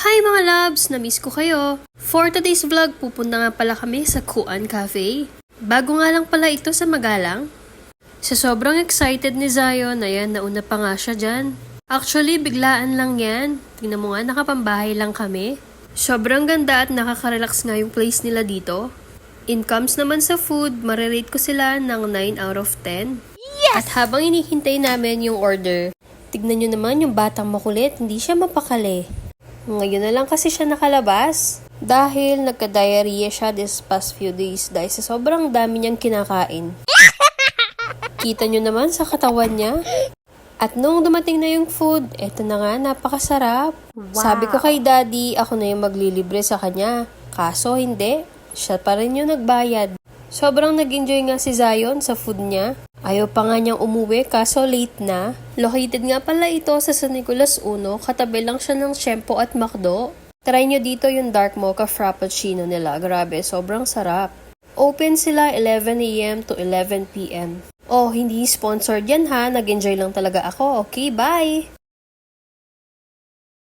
Hi mga loves! Na-miss ko kayo. For today's vlog, pupunta nga pala kami sa Kuan Cafe. Bago nga lang pala ito sa Magalang. Sa sobrang excited ni Zion, ayan, nauna pa nga siya dyan. Actually, biglaan lang yan. Tingnan mo nga, nakapambahay lang kami. Sobrang ganda at nakaka-relax nga yung place nila dito. Incomes naman sa food, marirate ko sila ng 9 out of 10. Yes! At habang inihintay namin yung order, tignan nyo naman yung batang makulit, hindi siya mapakali. Ngayon na lang kasi siya nakalabas dahil nagka-diarrhea siya this past few days dahil sa sobrang dami niyang kinakain. Kita nyo naman sa katawan niya. At nung dumating na yung food, eto na nga, napakasarap. Wow. Sabi ko kay daddy, ako na yung maglilibre sa kanya. Kaso hindi, siya pa rin yung nagbayad. Sobrang nag-enjoy nga si Zion sa food niya. Ayaw pa nga niyang umuwi kaso late na. Located nga pala ito sa San Nicolas 1, katabi lang siya ng Shempo at McDo. Try nyo dito yung dark mocha frappuccino nila. Grabe, sobrang sarap. Open sila 11 AM to 11 PM. Oh, hindi sponsored yan ha. Nag-enjoy lang talaga ako. Okay, bye!